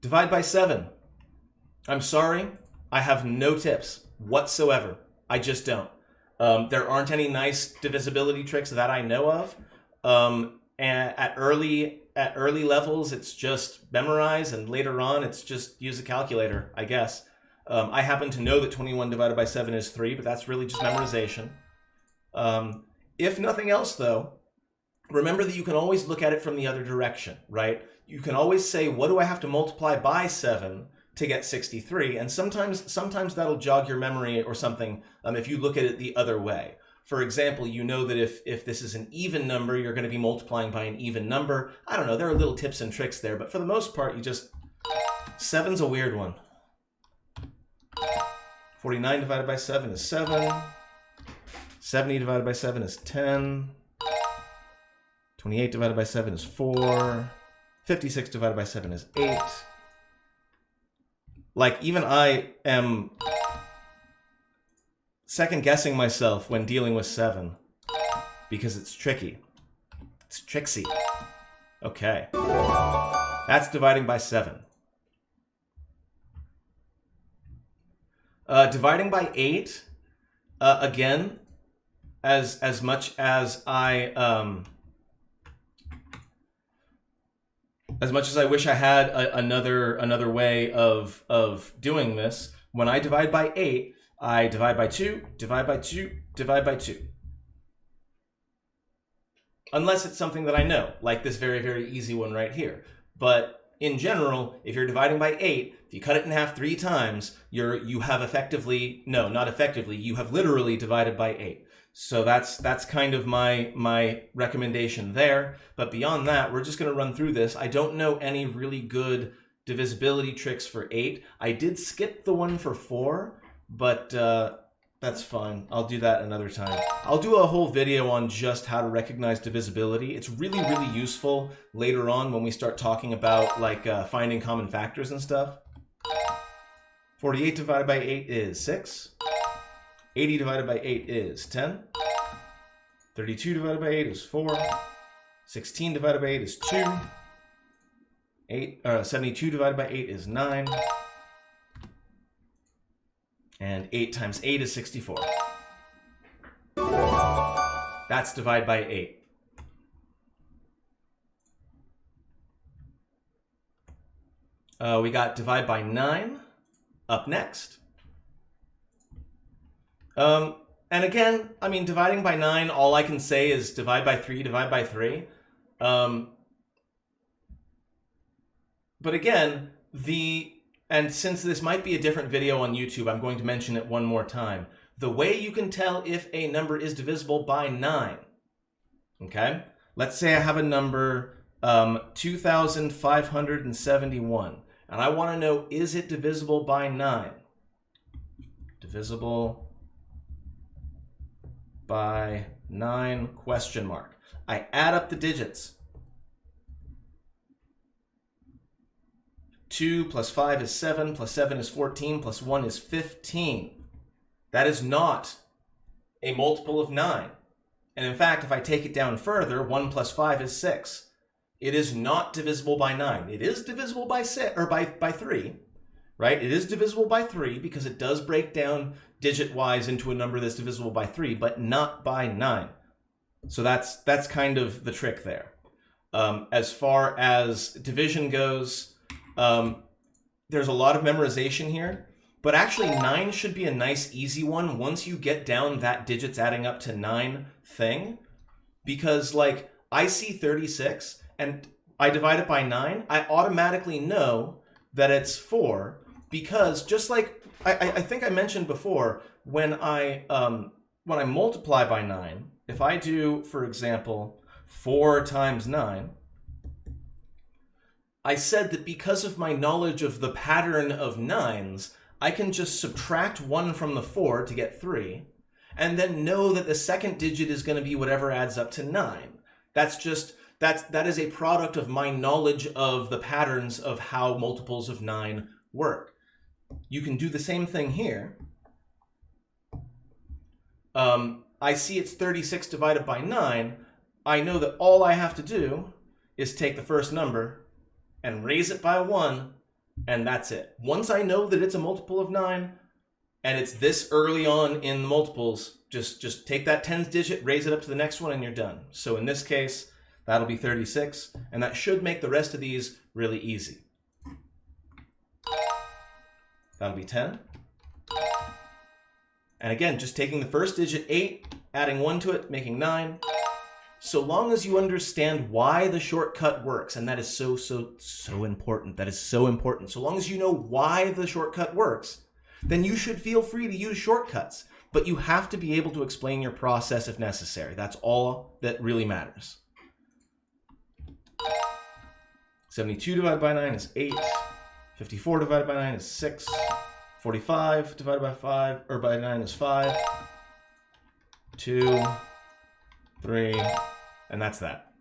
Divide by 7. I'm sorry, I have no tips whatsoever. I just don't. There aren't any nice divisibility tricks that I know of. And at early levels, it's just memorize, and later on, it's just use a calculator, I guess. I happen to know that 21 divided by 7 is 3, but that's really just memorization. If nothing else, though, remember that you can always look at it from the other direction, right? You can always say, what do I have to multiply by 7 to get 63? And sometimes that'll jog your memory or something if you look at it the other way. For example, you know that if this is an even number, you're going to be multiplying by an even number. I don't know, there are little tips and tricks there, but for the most part, 7's a weird one. 49 divided by 7 is 7. 70 divided by 7 is 10. 28 divided by 7 is 4. 56 divided by 7 is 8. Like, even I am second guessing myself when dealing with 7 because it's tricky. It's tricksy. Okay. That's dividing by 7. Dividing by 8, again, as much as I wish I had another way of doing this, when I divide by 8, I divide by 2, divide by 2, divide by 2. Unless it's something that I know, like this very, very easy one right here. But in general, if you're dividing by 8, if you cut it in half 3 times, you have effectively, no, not effectively, you have literally divided by 8. So that's kind of my recommendation there. But beyond that, we're just going to run through this. I don't know any really good divisibility tricks for 8. I did skip the one for 4, but that's fine. I'll do that another time. I'll do a whole video on just how to recognize divisibility. It's really, really useful later on when we start talking about like finding common factors and stuff. 48 divided by 8 is 6. 80 divided by 8 is 10. 32 divided by 8 is 4. 16 divided by 8 is 2. 72 divided by 8 is 9. And 8 times 8 is 64. That's divide by 8. We got divide by 9 up next. And again, I mean, dividing by 9, all I can say is divide by 3, divide by 3. But again, and since this might be a different video on YouTube, I'm going to mention it one more time. The way you can tell if a number is divisible by 9, okay? Let's say I have a number 2,571, and I want to know, is it divisible by 9? Divisible by 9, question mark. I add up the digits. 2 plus 5 is 7, plus 7 is 14, plus 1 is 15. That is not a multiple of 9. And in fact, if I take it down further, 1 plus 5 is 6. It is not divisible by 9. It is divisible by 6, or by 3, right? It is divisible by 3 because it does break down digit-wise into a number that's divisible by 3, but not by 9. So that's kind of the trick there. As far as division goes, there's a lot of memorization here, but actually 9 should be a nice easy one once you get down that digits adding up to 9 thing, because like I see 36 and I divide it by 9, I automatically know that it's 4, because just like I think I mentioned before, when I multiply by 9, if I do, for example, 4 times 9, I said that because of my knowledge of the pattern of 9s, I can just subtract 1 from the 4 to get 3, and then know that the second digit is going to be whatever adds up to 9. That is a product of my knowledge of the patterns of how multiples of 9 work. You can do the same thing here. I see it's 36 divided by 9. I know that all I have to do is take the first number and raise it by 1 And that's it. Once I know that it's a multiple of 9, and it's this early on in the multiples, just take that tens digit, raise it up to the next one, and you're done. So in this case, that'll be 36, and that should make the rest of these really easy. That'll be 10. And again, just taking the first digit 8, adding 1 to it, making 9. So long as you understand why the shortcut works, and that is so important. That is so important. So long as you know why the shortcut works, then you should feel free to use shortcuts. But you have to be able to explain your process if necessary. That's all that really matters. 72 divided by 9 is 8. 54 divided by 9 is 6. 45 divided by 5, or by 9 is 5. 2, 3, and that's that.